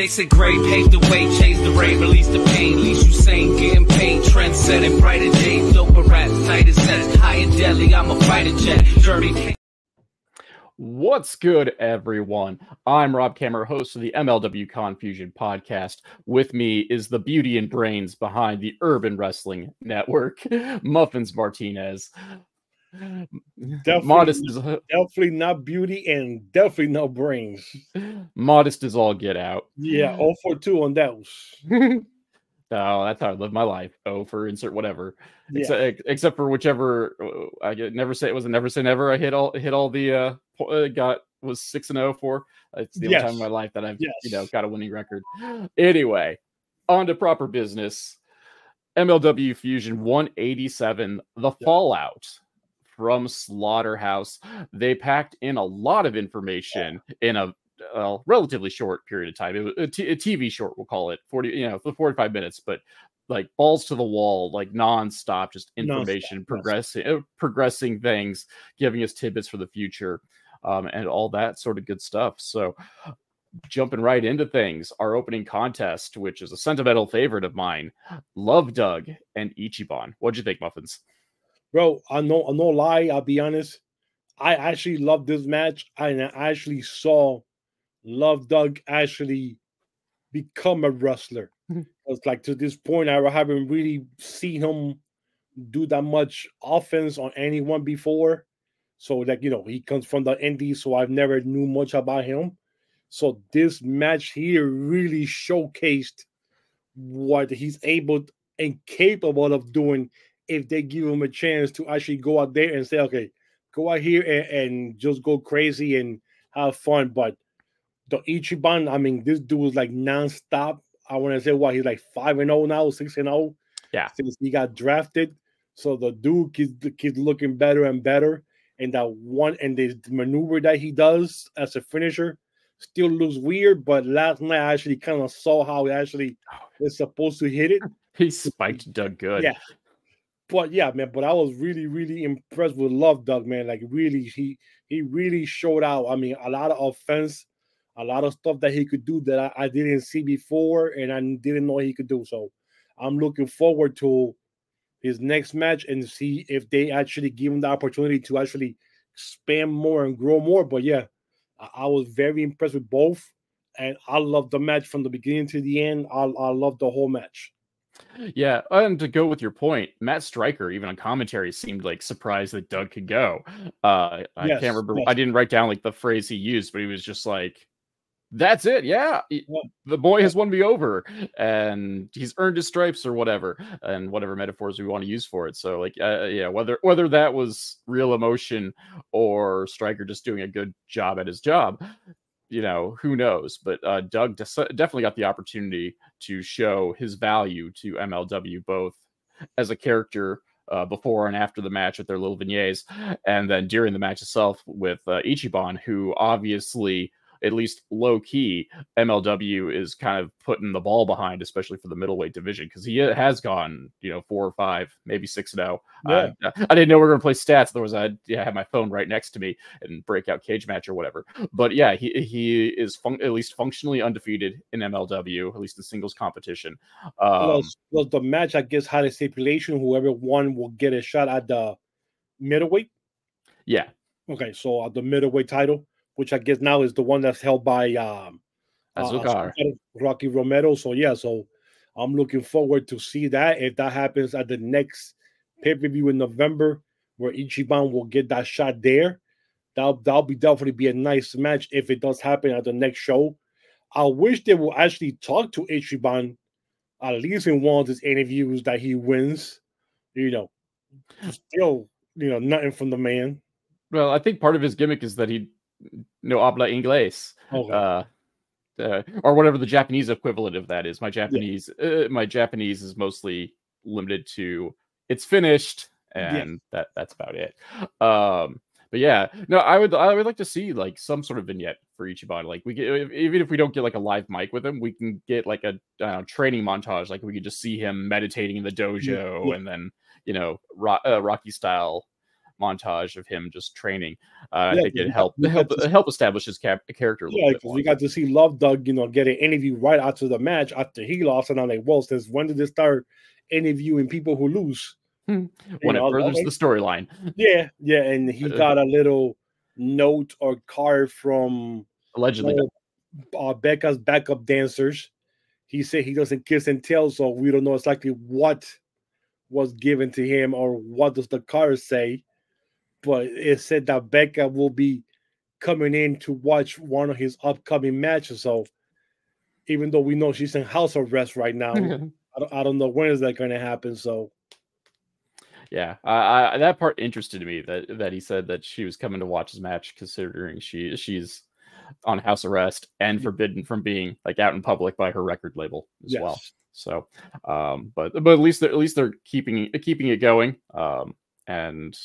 They said Gray paved the way, changed the rain, released the pain, least you sane, getting paid, trend setting, brighter days, doper raps, tighter sets, high and deadly, I'm a fighter jet, journey. What's good, everyone? I'm Rob Kemerer, host of the MLW Confusion podcast. With me is the beauty and brains behind the Urban Wrestling Network, Muffins Martinez. Definitely not beauty and definitely no brains. Modest as all get out. Yeah, 0 for 2 on those. Oh, that's how I live my life. Oh, for insert whatever. Yeah. Except for whichever I never say never. I hit all the was 6-0 for. It's the only time in my life that I've got a winning record. Anyway, on to proper business. MLW Fusion 187, the fallout from Slaughterhouse. They packed in a lot of information in a relatively short period of time. It was a TV short, we'll call it 45 minutes, but like balls to the wall, like non-stop, just information, progressing things, giving us tidbits for the future, and all that sort of good stuff. So jumping right into things, our opening contest, which is a sentimental favorite of mine, Love Doug and Ichiban. What'd you think, Muffins? Bro, I'm no lie, I'll be honest. I actually loved this match. I actually saw Love Doug actually become a wrestler. It's like to this point, I haven't really seen him do that much offense on anyone before. So, like, he comes from the indies, so I've never knew much about him. So this match here really showcased what he's able and capable of doing if they give him a chance to actually go out there and say, okay, go out here and just go crazy and have fun. But the Ichiban, I mean, this dude was like nonstop. I want to say he's like 5-0 now, 6-0. Yeah, since he got drafted. So the dude keeps looking better and better. And the maneuver that he does as a finisher still looks weird. But last night I actually kind of saw how he actually is supposed to hit it. He spiked Doug good. Yeah. But yeah, man. But I was really, really impressed with Love Doug, man. Like really, he really showed out. I mean, a lot of offense. A lot of stuff that he could do that I didn't see before and I didn't know he could do. So I'm looking forward to his next match and see if they actually give him the opportunity to actually expand more and grow more. But yeah, I was very impressed with both. And I loved the match from the beginning to the end. I loved the whole match. Yeah, and to go with your point, Matt Stryker, even on commentary, seemed like surprised that Doug could go. I can't remember. I didn't write down like the phrase he used, but he was just like, that's it. Yeah. The boy has won me over and he's earned his stripes or whatever, and whatever metaphors we want to use for it. So like, whether that was real emotion or Stryker just doing a good job at his job, who knows? But Doug definitely got the opportunity to show his value to MLW, both as a character before and after the match with their little vignettes, and then during the match itself with Ichiban, who obviously, at least low key, MLW is kind of putting the ball behind, especially for the middleweight division, because he has gone, 4 or 5, maybe 6-0. Yeah. I didn't know we were going to play stats. Otherwise, I had my phone right next to me and breakout cage match or whatever. But yeah, he is at least functionally undefeated in MLW, at least in singles competition. Well, the match, I guess, had a stipulation: whoever won will get a shot at the middleweight. Yeah. Okay, so the middleweight title, which I guess now is the one that's held by Rocky Romero. So yeah, so I'm looking forward to see that if that happens at the next pay-per-view in November, where Ichiban will get that shot there. That'll definitely be a nice match if it does happen at the next show. I wish they will actually talk to Ichiban at least in one of his interviews that he wins. Still, nothing from the man. Well, I think part of his gimmick is that he no habla inglés, or whatever the Japanese equivalent of that is. My Japanese is mostly limited to it's finished, and that's about it. But yeah, no, I would like to see like some sort of vignette for Ichiban. Like even if we don't get like a live mic with him, we can get like a training montage. Like we could just see him meditating in the dojo, and then Rocky style montage of him just training. I think it help establish his character a little bit. Because we got to see Love Doug, get an interview right after the match after he lost, and I'm like, well, since when did they start interviewing people who lose? When it furthers the storyline. Yeah, and he got a little note or card from allegedly Becca's backup dancers. He said he doesn't kiss and tell, so we don't know exactly what was given to him or what does the card say. But it said that Becca will be coming in to watch one of his upcoming matches. So even though we know she's in house arrest right now, I don't know when is that going to happen. So yeah, that part interested me that he said that she was coming to watch his match, considering she's on house arrest and forbidden from being like out in public by her record label as well. So, but at least they're keeping it going. And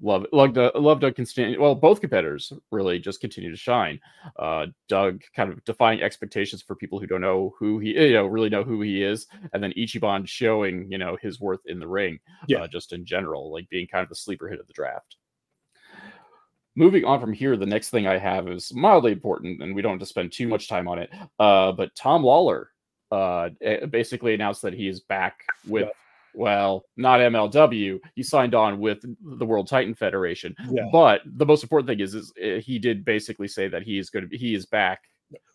Love Doug continue. Well, both competitors really just continue to shine. Doug kind of defying expectations for people who don't know who he, really know who he is, and then Ichiban showing his worth in the ring, just in general, like being kind of the sleeper hit of the draft. Moving on from here, the next thing I have is mildly important, and we don't have to spend too much time on it. But Tom Lawler basically announced that he is back with, well, not MLW. He signed on with the World Titan Federation. Yeah. But the most important thing is he did basically say that he is back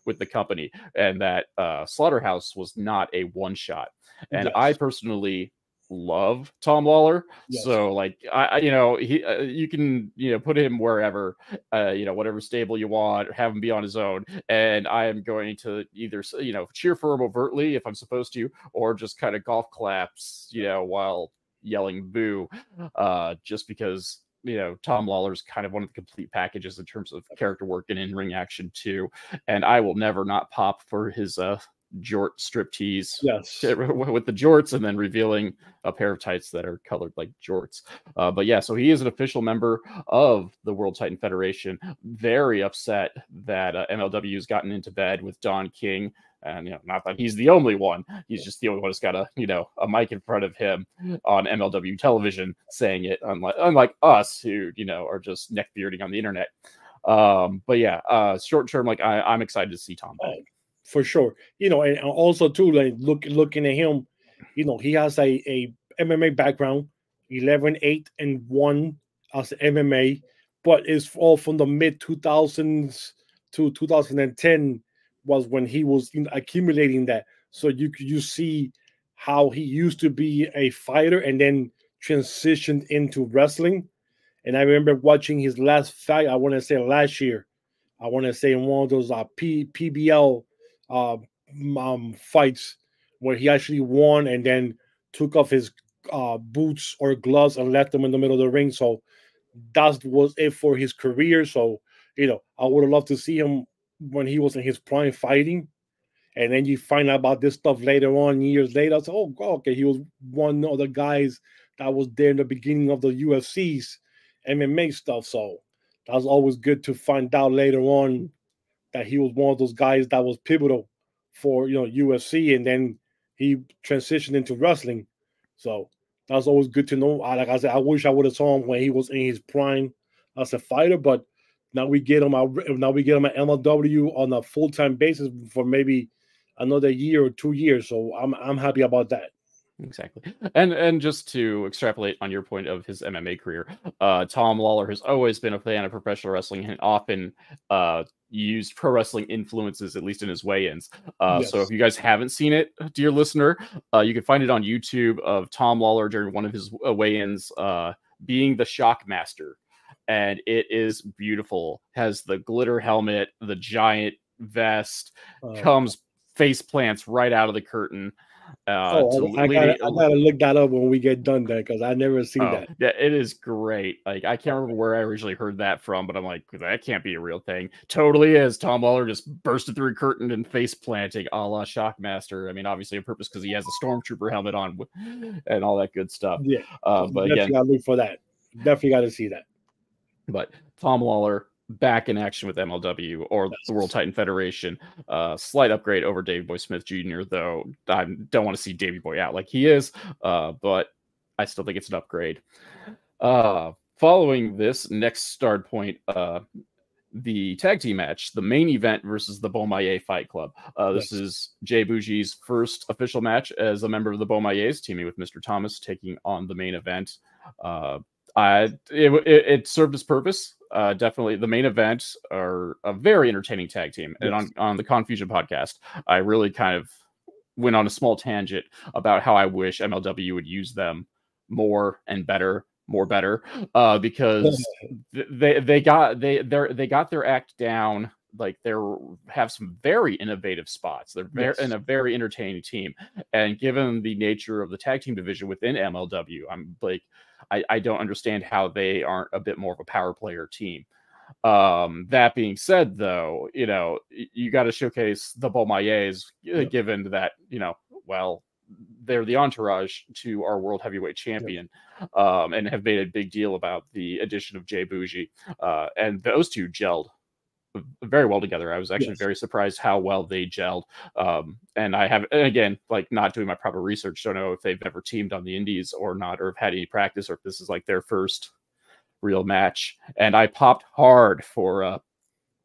with the company, and that Slaughterhouse was not a one shot. And I personally love Tom Lawler, so like you can put him wherever, whatever stable you want, have him be on his own, and I am going to either cheer for him overtly if I'm supposed to, or just kind of golf claps while yelling boo, just because Tom Lawler's kind of one of the complete packages in terms of character work and in-ring action too, and I will never not pop for his jort striptease with the jorts, and then revealing a pair of tights that are colored like jorts. But yeah, so he is an official member of the World Titan Federation. Very upset that MLW has gotten into bed with Don King. And not that he's the only one. He's just the only one who's got a mic in front of him on MLW television saying it, unlike us who are just neck bearding on the internet. But yeah, short term, like I'm excited to see Tom back. For sure, and also too, like looking at him, he has a MMA background, 11-8-1 as MMA, but it's all from the mid 2000s to 2010 was when he was accumulating that. So you see how he used to be a fighter and then transitioned into wrestling. And I remember watching his last fight. I want to say last year. I want to say in one of those PBL fights where he actually won and then took off his boots or gloves and left them in the middle of the ring. So that was it for his career. So I would have loved to see him when he was in his prime fighting, and then you find out about this stuff later on, years later. So okay, he was one of the guys that was there in the beginning of the UFC's MMA stuff. So that was always good to find out later on that he was one of those guys that was pivotal for UFC, and then he transitioned into wrestling. So that was always good to know. Like I said, I wish I would have saw him when he was in his prime as a fighter, but now we get him at MLW on a full-time basis for maybe another year or 2 years. So I'm happy about that. Exactly. And just to extrapolate on your point of his MMA career, Tom Lawler has always been a fan of professional wrestling and often used pro wrestling influences, at least in his weigh-ins. So if you guys haven't seen it, dear listener, you can find it on YouTube of Tom Lawler during one of his weigh-ins being the Shockmaster. And it is beautiful. Has the glitter helmet, the giant vest, comes face plants right out of the curtain. I gotta look that up when we get done there, because I never seen that. Yeah, it is great. Like, I can't remember where I originally heard that from, but I'm like, that can't be a real thing. Totally is. Tom Lawler just bursted through a curtain and face planting a la Shockmaster. I mean, obviously on purpose, because he has a Stormtrooper helmet on and all that good stuff. Yeah, but again, gotta look for that. Definitely got to see that. But Tom Lawler back in action with MLW or the World Titan Federation. Slight upgrade over Davey Boy Smith Jr., though I don't want to see Davey Boy out like he is, but I still think it's an upgrade. following this next start point, the tag team match, the main event versus the Bomaye Fight Club. This is Jay Bougie's first official match as a member of the Bomayes, teaming with Mr. Thomas, taking on the main event. It served its purpose. Definitely, the main event are a very entertaining tag team. And on the Confusion podcast, I really kind of went on a small tangent about how I wish MLW would use them more and better. Because they got their act down. Like they have some very innovative spots. They're in a very entertaining team, and given the nature of the tag team division within MLW, I'm like, I don't understand how they aren't a bit more of a power player team. That being said, though, you got to showcase the Bomayes, given that they're the entourage to our world heavyweight champion, and have made a big deal about the addition of Jay Bougie. And those two gelled very well together. I was actually very surprised how well they gelled. And I have, again, like not doing my proper research, don't know if they've ever teamed on the indies or not, or have had any practice, or if this is like their first real match. And I popped hard for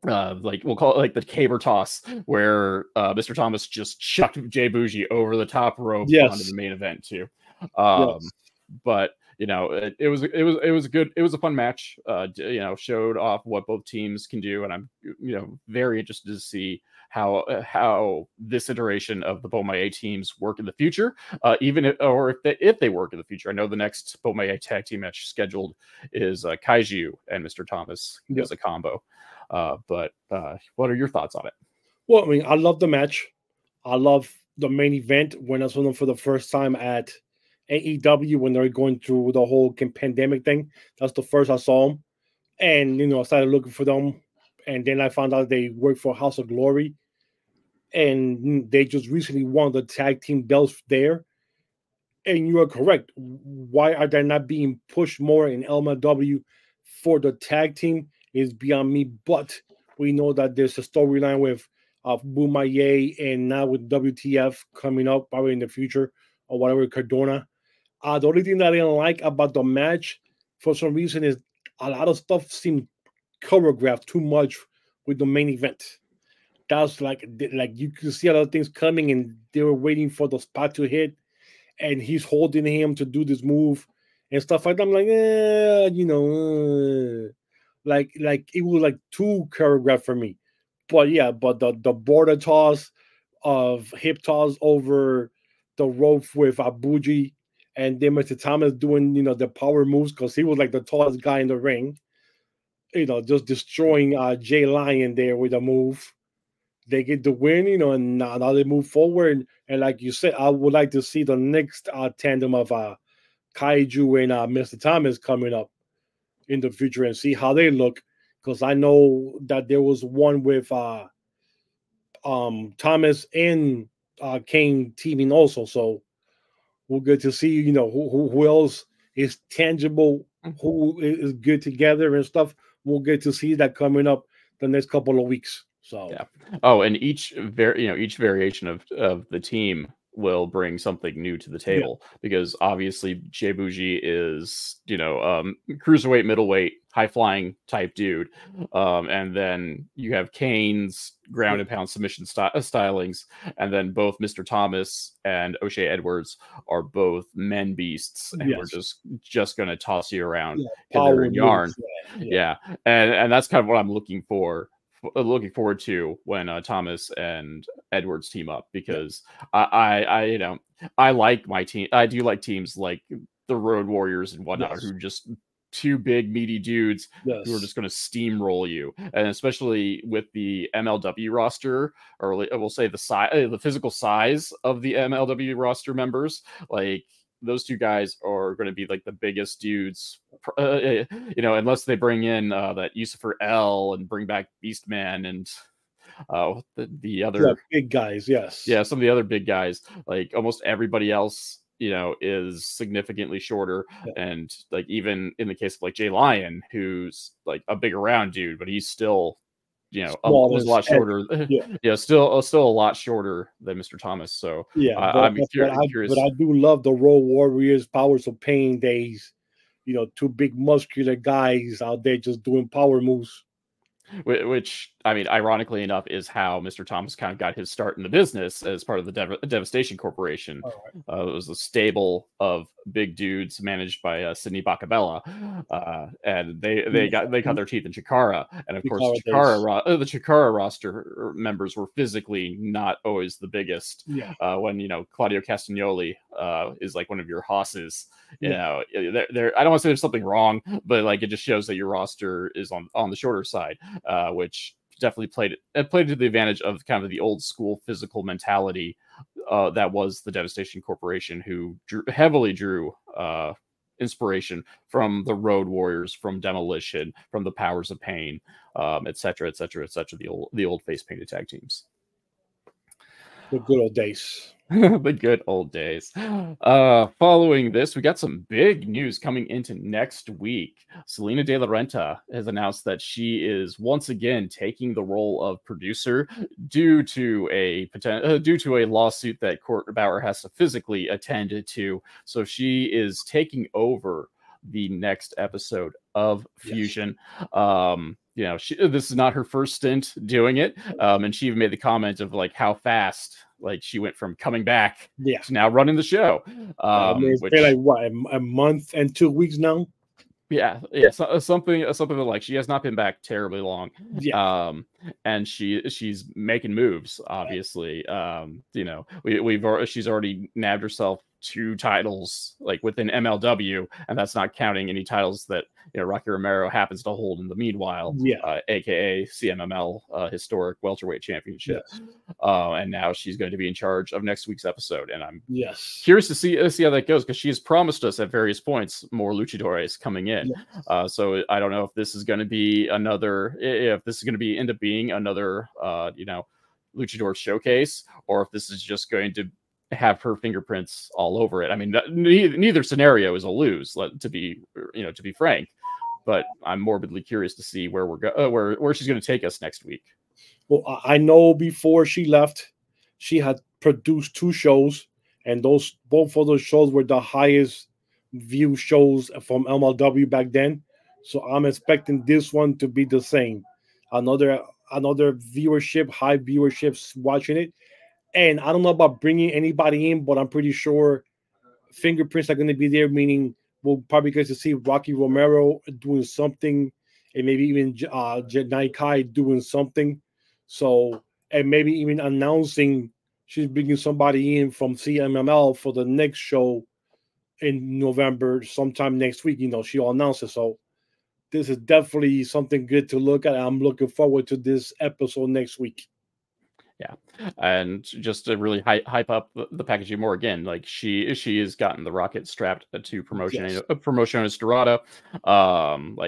like we'll call it like the caber toss, where Mr. Thomas just chucked Jay Bougie over the top rope onto the main event too. But it was good. It was a fun match. Showed off what both teams can do, and I'm very interested to see how this iteration of the Bomaye teams work in the future, if they work in the future. I know the next Bomaye tag team match scheduled is Kaiju and Mr. Thomas as a combo. But what are your thoughts on it? Well, I mean, I love the match. I love the main event when I saw them for the first time at AEW when they were going through the whole pandemic thing. That's the first I saw them. And, I started looking for them. And then I found out they work for House of Glory. And they just recently won the tag team belts there. And you are correct. Why are they not being pushed more in MLW for the tag team is beyond me. But we know that there's a storyline with Bomaye and now with WTF coming up probably in the future or whatever, Cardona. The only thing that I didn't like about the match for some reason is a lot of stuff seemed choreographed too much with the main event. That's like you could see a lot of things coming and they were waiting for the spot to hit and he's holding him to do this move and stuff like that. I'm like, like it was like too choreographed for me. But the border toss of hip toss over the rope with Bougie and then Mr. Thomas doing, the power moves because he was like the tallest guy in the ring, just destroying Jay Lion there with a move. They get the win, and now they move forward. And like you said, I would like to see the next tandem of Kaiju and Mr. Thomas coming up in the future and see how they look. Because I know that there was one with Thomas and Kane teaming also. So we'll get to see, who else is tangible, who is good together and stuff. We'll get to see that coming up the next couple of weeks. So and each variation of the team will bring something new to the table because obviously Jay Bougie is cruiserweight, middleweight, high flying type dude, and then you have Kane's ground and pound submission stylings, and then both Mr. Thomas and O'Shea Edwards are both men beasts, and we're just going to toss you around and yarn, and that's kind of what I'm looking forward to when Thomas and Edwards team up, because I like my team. I do like teams like the Road Warriors and whatnot, who are just two big meaty dudes who are just going to steamroll you, and especially with the MLW roster, or we'll say the physical size of the MLW roster members, like those two guys are going to be like the biggest dudes, unless they bring in that Yusufer L and bring back Beastman and the other big guys. Some of the other big guys. Like almost everybody else, is significantly shorter, and like even in the case of like Jay Lion, who's like a big around dude, but he's still a lot shorter. Still a lot shorter than Mr. Thomas. So I'm curious. But I do love the Road Warriors Powers of Pain days. two big muscular guys out there just doing power moves. Which, I mean, ironically enough, is how Mr. Thomas kind of got his start in the business as part of the Devastation Corporation. Right. It was a stable of big dudes managed by Sidney Bacabella, and they cut their teeth in Chikara, and of course, the Chikara roster members were physically not always the biggest. Yeah. When Claudio Castagnoli is like one of your hosses. I don't want to say there's something wrong, but like it just shows that your roster is on the shorter side, which definitely played to the advantage of kind of the old school physical mentality that was the Devastation Corporation, who heavily drew inspiration from the Road Warriors, from Demolition, from the Powers of Pain, etc., the old face painted tag teams. The good old days. The good old days. Following this, we got some big news coming into next week. Salina de la Renta has announced that she is once again taking the role of producer due to a lawsuit that Court Bauer has to physically attend to. So she is taking over the next episode of Fusion. Yes. This is not her first stint doing it, and she even made the comment of like how fast she went from coming back to now running the show. It's been like what, a month and 2 weeks now. Yeah, something like she has not been back terribly long. Yeah. And she's making moves. Obviously, she's already nabbed herself 2 titles like within MLW, and that's not counting any titles that Rocky Romero happens to hold in the meanwhile, aka CMML historic welterweight championship. Yes. And now she's going to be in charge of next week's episode, and I'm curious to see how that goes, because she has promised us at various points more luchadores coming in. Yes. So I don't know if this is going to be end up being another luchador showcase, or if this is just going to have her fingerprints all over it. I mean, neither scenario is a lose, to be frank, but I'm morbidly curious to see where where she's going to take us next week. Well, I know before she left, she had produced 2 shows, and both of those shows were the highest view shows from MLW back then. So I'm expecting this one to be the same. Another viewership, high viewerships watching it. And I don't know about bringing anybody in, but I'm pretty sure fingerprints are going to be there, meaning we'll probably get to see Rocky Romero doing something, and maybe even Janai Kai doing something. So, and maybe even announcing she's bringing somebody in from CMML for the next show in November, sometime next week. She'll announce it. So this is definitely something good to look at. I'm looking forward to this episode next week. Yeah, and just to really hype up the packaging more again, like she has gotten the rocket strapped to Promociones Dorado.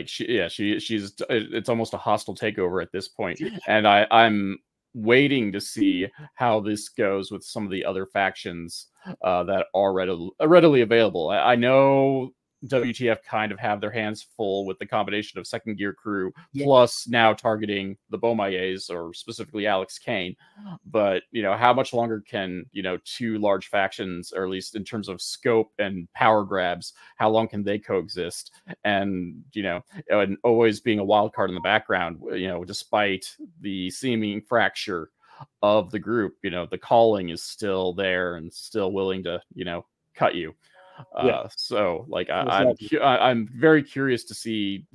She's it's almost a hostile takeover at this point, and I'm waiting to see how this goes with some of the other factions that are readily available. I know WTF kind of have their hands full with the combination of Second Gear Crew plus now targeting the Bomayes, or specifically Alex Kane. But how much longer can 2 large factions, or at least in terms of scope and power grabs, how long can they coexist? And and always being a wild card in the background, despite the seeming fracture of the group, the calling is still there and still willing to cut you. So I'm very curious to see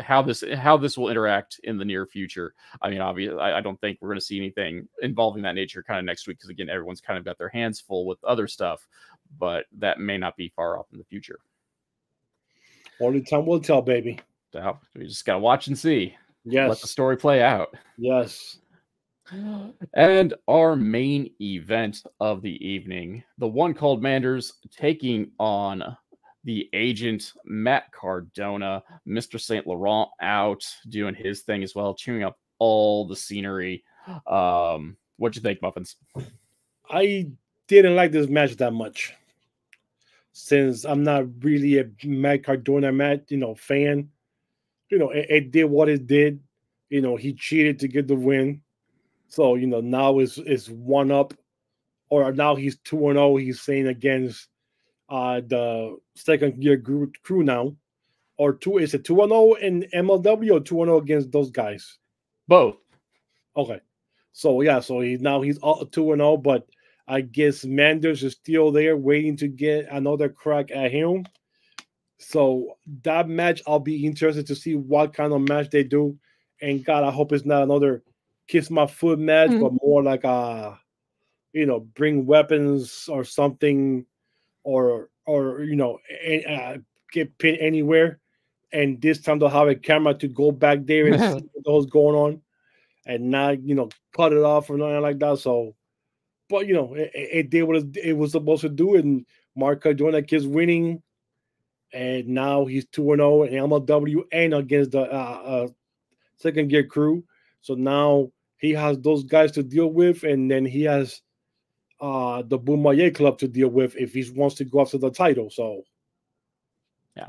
how this will interact in the near future. I mean, obviously, I don't think we're going to see anything involving that nature kind of next week, because again, everyone's kind of got their hands full with other stuff, but that may not be far off in the future. Only time will tell, baby. So we just gotta watch and see. Yes, let the story play out. Yes. And our main event of the evening, the One Called Manders taking on the agent Matt Cardona. Mr. St. Laurent out doing his thing as well, chewing up all the scenery. What'd you think, Muffins? I didn't like this match that much, since I'm not really a Matt Cardona fan. It did what it did. He cheated to get the win. So, now it's 1-up, or now he's 2-0. He's saying against the Second Gear Crew now. or two? Is it 2-0 in MLW or 2-0 against those guys? Both. Okay. So yeah, so he's 2-0, but I guess Manders is still there waiting to get another crack at him. So that match, I'll be interested to see what kind of match they do. And God, I hope it's not another kiss my foot match, but more like a, bring weapons or something, or get pinned anywhere. And this time they'll have a camera to go back there and see what's going on, and not cut it off or nothing like that. So, but it did what it was supposed to do, and Mark Cardona is winning, and now he's 2-0 in MLW and against the second gear crew. So now he has those guys to deal with, and then he has the Bomaye club to deal with if he wants to go after the title. So yeah,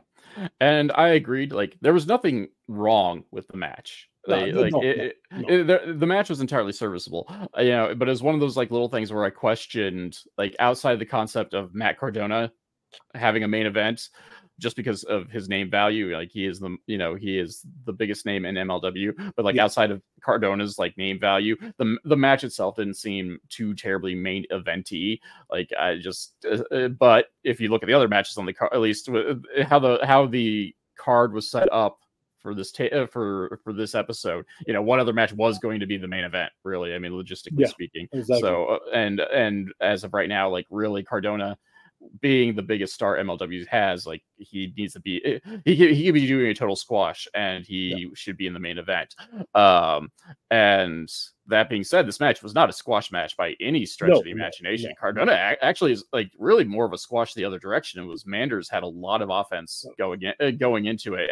and I agreed. Like, there was nothing wrong with the match. The match was entirely serviceable, but it was one of those like little things where I questioned, like, outside the concept of Matt Cardona having a main event just because of his name value. Like, he is the biggest name in MLW, but like outside of Cardona's like name value, the match itself didn't seem too terribly main eventy. Like, I just but if you look at the other matches on the card, at least how the card was set up for this for this episode, one other match was going to be the main event, really. I mean, logistically speaking. Exactly. So and as of right now, like, really, Cardona being the biggest star MLW has, like, he needs to be, he could be doing a total squash, and he should be in the main event. And that being said, this match was not a squash match by any stretch of the imagination. Cardona actually is like really more of a squash the other direction. It was Manders had a lot of offense going into it,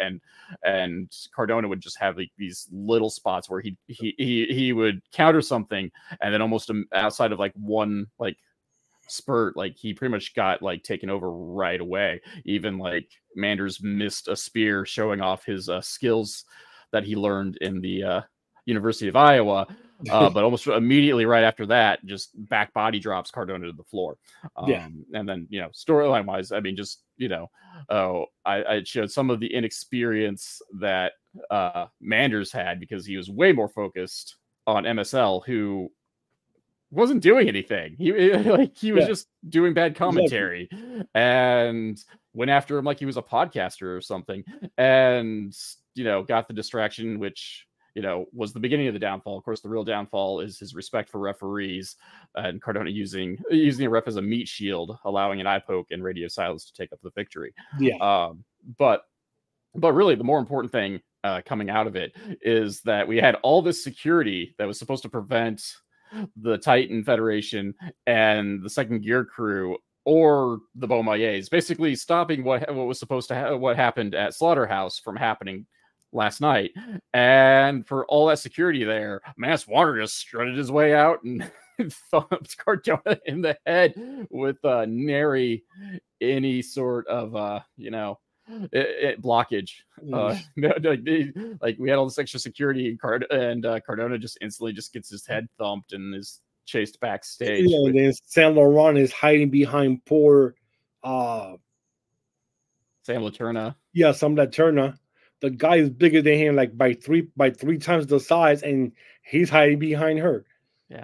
and Cardona would just have like these little spots where he would counter something, and then almost outside of like one like spurt, like, he pretty much got like taken over right away. Even like Manders missed a spear showing off his skills that he learned in the University of Iowa, but almost immediately right after that, just back body drops Cardona to the floor. And then storyline wise, I mean, just I showed some of the inexperience that Manders had, because he was way more focused on MSL, who wasn't doing anything. He was just doing bad commentary, and went after him like he was a podcaster or something, and got the distraction, which was the beginning of the downfall. Of course, the real downfall is his respect for referees, and Cardona using a ref as a meat shield, allowing an eye poke and radio silence to take up the victory. But really, the more important thing coming out of it is that we had all this security that was supposed to prevent the Titan Federation and the second gear crew, or the Bomayes, basically stopping what was supposed to what happened at Slaughterhouse from happening last night. And for all that security there, Mass Warner just strutted his way out and thumped Cardona in the head with nary any sort of blockage. Like, we had all this extra security, and Cardona just instantly just gets his head thumped and is chased backstage. And then San Laurent is hiding behind poor Sam Laterna. Sam Laterna. The guy is bigger than him, like by three times the size, and he's hiding behind her.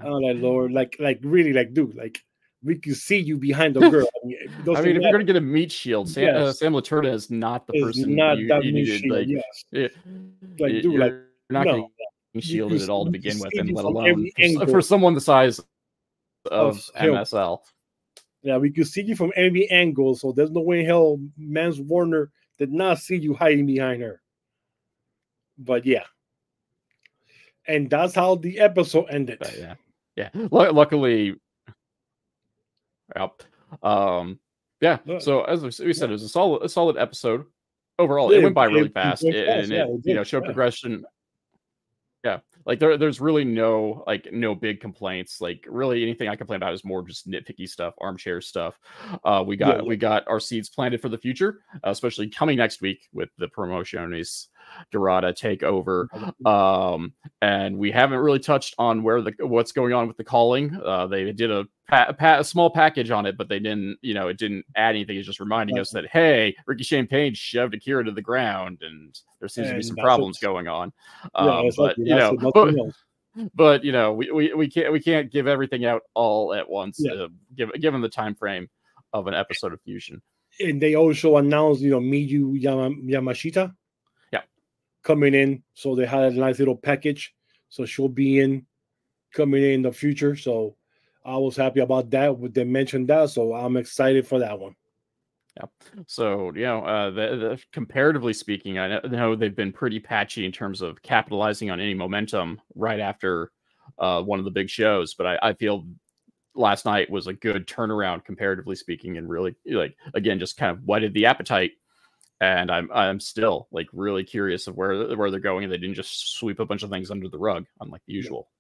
Oh, like, Lord, like really, like, dude, like, we can see you behind the girl. I mean, if you're going to get a meat shield, Sam Laterna is not the person you needed. Shield, dude, you're not getting shielded at all to begin with, and let alone for someone the size of MSL. Yeah, we could see you from every angle, so there's no way in hell Mans Warner did not see you hiding behind her. But and that's how the episode ended. Luckily. So as we said, it was a solid episode overall. It went by really fast, and it showed progression. Like, there's really no big complaints. Like, really anything I complain about is more just nitpicky stuff, armchair stuff. We got our seeds planted for the future, especially coming next week with the promotions Dorada take over. And we haven't really touched on what's going on with the calling. They did a small package on it, but they didn't, it didn't add anything. It's just reminding us that, hey, Ricky Shane Page shoved Akira to the ground, and there seems to be some problems going on. But we can't give everything out all at once, given the time frame of an episode of Fusion. And they also announced, Miyu Yamashita, coming in. So they had a nice little package. So she'll be coming in the future. So I was happy about that. They mentioned that, so I'm excited for that one. Yeah. So, comparatively speaking, I know they've been pretty patchy in terms of capitalizing on any momentum right after one of the big shows. But I feel last night was a good turnaround, comparatively speaking, and really, again, just kind of whetted the appetite. And I'm still really curious of where they're going, and they didn't just sweep a bunch of things under the rug, unlike the usual.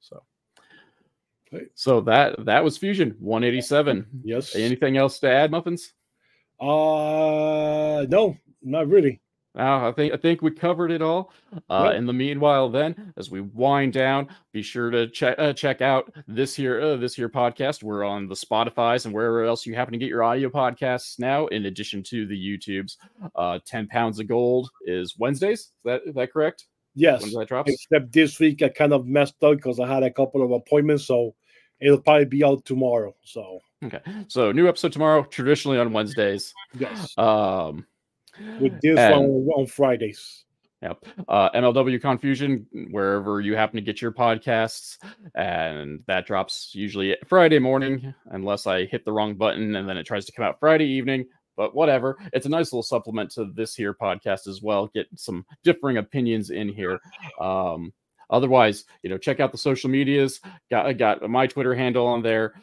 So that was Fusion 187. Yes. Anything else to add, Muffins? No, not really. I think we covered it all. In the meanwhile, then, as we wind down, be sure to check out this here podcast. We're on the Spotify's and wherever else you happen to get your audio podcasts now, in addition to the YouTubes. 10 Pounds of Gold is Wednesdays. Is that correct? Yes. When that drops? Except this week I kind of messed up because I had a couple of appointments, so it'll probably be out tomorrow. So okay. So new episode tomorrow, traditionally on Wednesdays. Yes. With this one on Fridays. Yep. MLW Confusion, wherever you happen to get your podcasts. And that drops usually Friday morning, unless I hit the wrong button and then it tries to come out Friday evening. But whatever. It's a nice little supplement to this here podcast as well. Get some differing opinions in here. Otherwise, check out the social medias. Got my Twitter handle on there.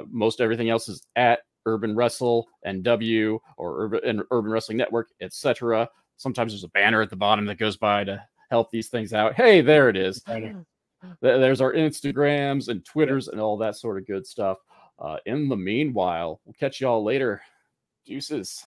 Most everything else is at Urban Wrestle N.W. or Urban Wrestling Network, etc. Sometimes there's a banner at the bottom that goes by to help these things out. Hey, there it is. There's our Instagrams and Twitters and all that sort of good stuff. In the meanwhile, we'll catch y'all later. Deuces.